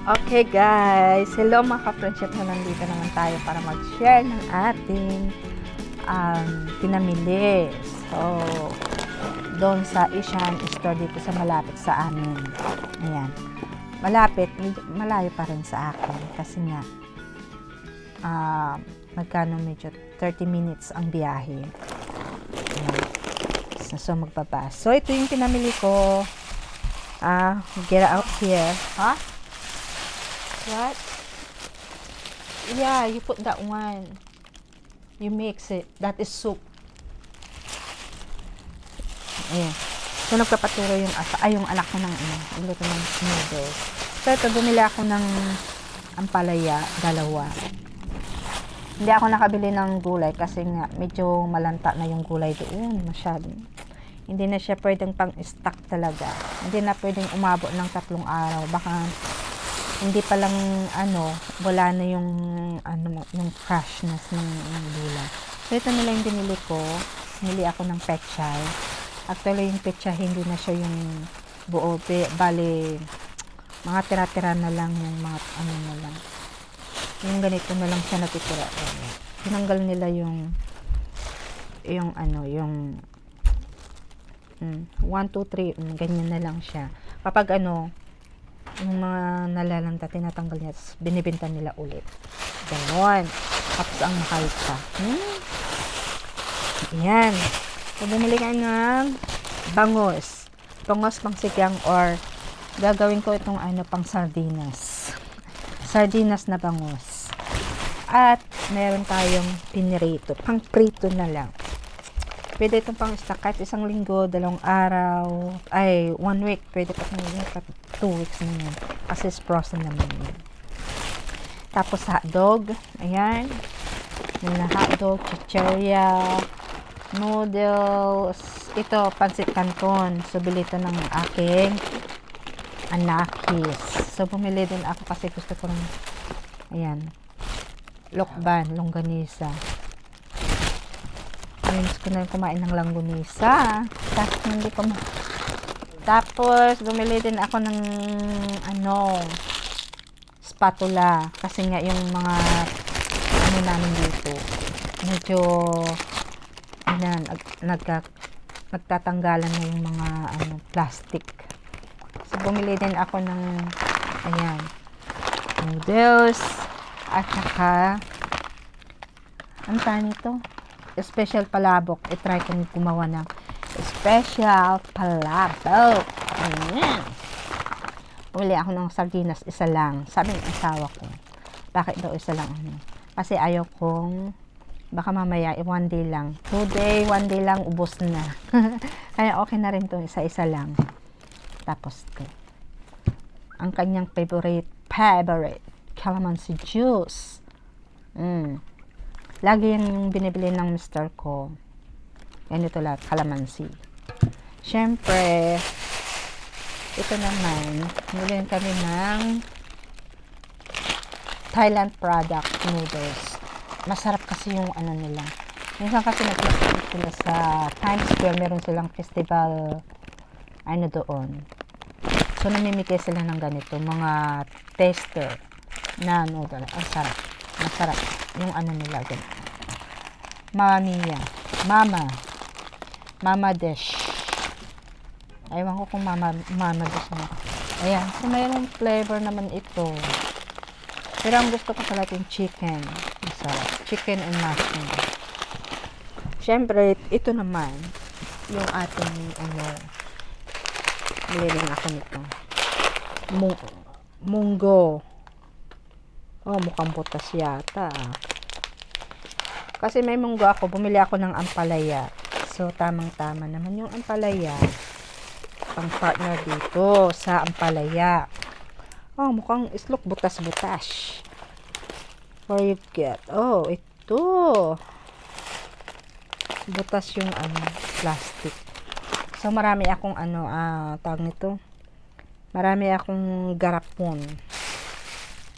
Okay guys, hello mga ka-friendship, na nandito naman tayo para mag-share ng ating pinamili. So, doon sa Asian store dito sa malapit sa amin. Ayan. Malapit, malayo pa rin sa akin kasi nga magkano medyo 30 minutes ang biyahe. Ayan. So, magbabas. So, ito yung pinamili ko. Get out here. Huh? What? Yeah, you put that one. You mix it. That is soup. Ayan. So, nagpapaturo yung anak ko ng luto ng noodles. So, ito, bumili ako ng ampalaya, dalawa. Hindi ako nakabili ng gulay kasi nga medyo malanta na yung gulay doon. Masyado. Hindi na siya pwedeng pang-stock talaga. Hindi na pwedeng umabot ng 3 araw. Baka hindi pa lang wala na yung yung freshness ng gulay. So ito na lang yung binili ko. Binili ako ng pechay. Actually yung pechay hindi na siya yung buo, bali mga tira-tira na lang yung mga na lang. Yung ganito na lang siya natitira. Tinanggal nila yung 1, 2, 3 ganyan na lang siya. Kapag yung mga nalalanta, tinatanggal niya, binibenta nila ulit. Ganon. Tapos ang mahal pa. Ayan. So, bumili ka ng bangus. Bangus pang sigang or gagawin ko itong pang sardinas. Sardinas na bangus. At meron tayong pinirito. Pang prito na lang. Pwede itong pang stock kahit 1 linggo, 2 araw, 1 week. Pwede pa 2 weeks na yan. Kasi frozen naman yun. Tapos hotdog. Ayan. May hotdog, chicheria, noodles. Ito, pancit canton. So, bili ito ng aking anakis. So, bumili din ako kasi gusto ko rin, ayan, lokban, longganisa. Gusto ko na kumain ng langganisa. Tapos, bumili din ako ng spatula. Kasi nga yung mga namin dito, medyo nagtatanggalan na yung mga plastic. So, bumili din ako ng noodles at saka ano tayo nito? Special palabok. I-try kong gumawa ng special palabok. Ayan. Uli ako ng sardinas, 1 lang. Sabi ng asawa ko, bakit daw 1 lang? Kasi ayaw kong, baka mamaya 1 day lang. 2 day, 1 day lang, ubos na. Kaya okay na rin to, 1 lang. Tapos ito. Ang kanyang favorite, calamansi juice. Lagi yung binibili ng mister ko. Ganito lang, calamansi. Siyempre, ito naman, bilhin kami ng Thailand product noodles. Masarap kasi yung nila. Minsan kasi nagpapakit sila sa Times Square, meron silang festival doon. So, namimigay sila ng ganito, mga taster na noodle. Ang sarap. Masarap. Yung nila ganito. Mama dish. Aywan ko kung mama dish na. Ayan. So, mayroong flavor naman ito. Pero ang gusto ko talaga yung chicken. Masarap. Chicken and mushroom. Siyempre, ito naman yung ating nililing ako nito. Munggo. Mukhang butas yata. Kasi may munggo ako, bumili ako ng ampalaya. So, tamang-tama naman yung ampalaya. Pang partner dito sa ampalaya. Mukhang islok butas-butas. Forget. Ito. Butas yung plastic. So, marami akong tawag nito. Marami akong garapon.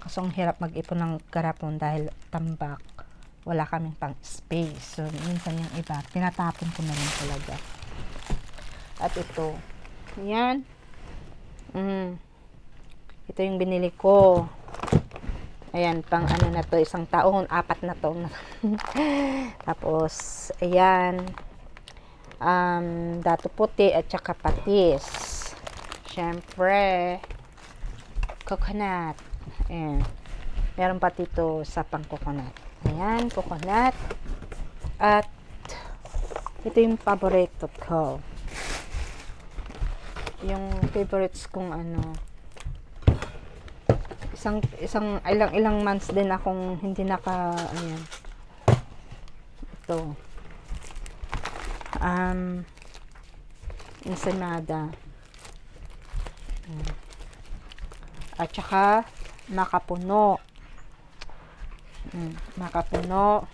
Kasi ang hirap mag-ipon ng garapon dahil tambak. Wala kaming pang space. So, minsan yung iba, tinatapon ko na rin talaga. At ito. Yan. Ito yung binili ko. Ayan, pang ano na to, 1 taon, 4 na to. Tapos, ayan, dato puti at saka patis. Syempre, coconut. Ayan. Meron pa dito sa pang coconut. Ayan, coconut. At, ito yung paborito ko. Yung favorites kong ano, ilang months din akong hindi ayan. Ito. Ensenada. At saka, makapuno. Makapuno.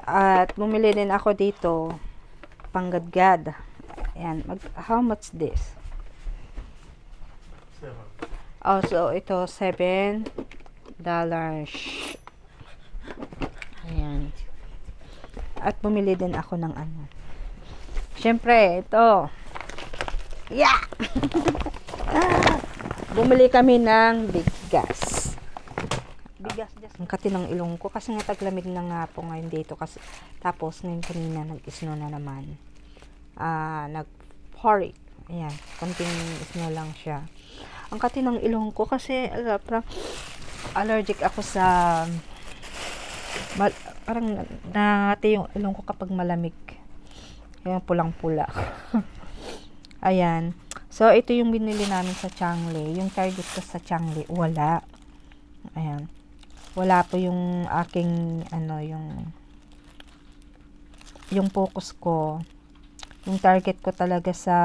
At bumili din ako dito, panggadgad. Ayan. How much this? Oh, so ito, $7. Ayan. At bumili din ako ng ano. Siyempre, ito. Yeah! Bumili kami ng bigas. Bigas, ang kati ng ilong ko. Kasi nga taglamig na nga po ngayon dito. Kasi, tapos, ngayon kanina, nag-snow na naman. Nag-porridge. Ayan. Konting snow lang siya. Ang kati ng ilong ko kasi allergic ako sa parang nangati yung ilong ko kapag malamig. Ayan, pulang-pula. Ayan. So, ito yung binili namin sa Changle. Yung target ko sa Changle, wala. Ayan. Wala po yung aking, ano, yung focus ko. Yung target ko talaga sa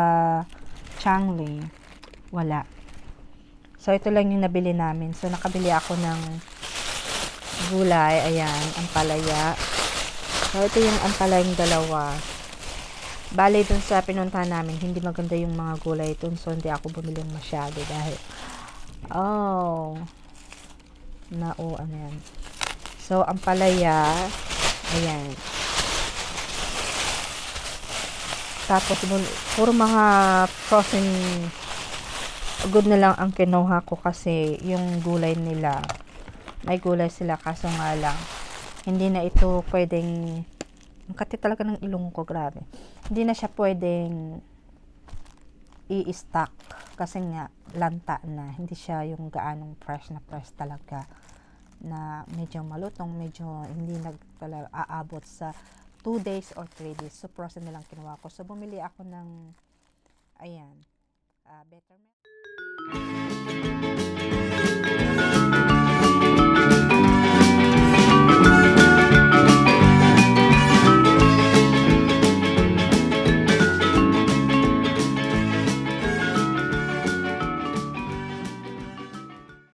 Changle, wala. So, ito lang yung nabili namin. So, nakabili ako ng gulay. Ayan, ampalaya. So, ito yung ampalayang dalawa. Bale, dun sa pinuntahan namin, hindi maganda yung mga gulay dun. So, hindi ako bumili masyado dahil, ano yan. So, ampalaya. Ayan. Tapos, puro mga frozen good na lang ang kinuha ko kasi yung gulay nila, may gulay sila kaso nga lang hindi na ito pwedeng, ang kati talaga ng ilong ko, grabe, hindi na siya pwedeng i-stock kasi nga lanta na, hindi siya yung gaanong fresh na fresh talaga na medyo malutong, medyo hindi talaga aabot sa 2 days or 3 days. So frozen na lang kinuha ko. So bumili ako ng ayan, betterment.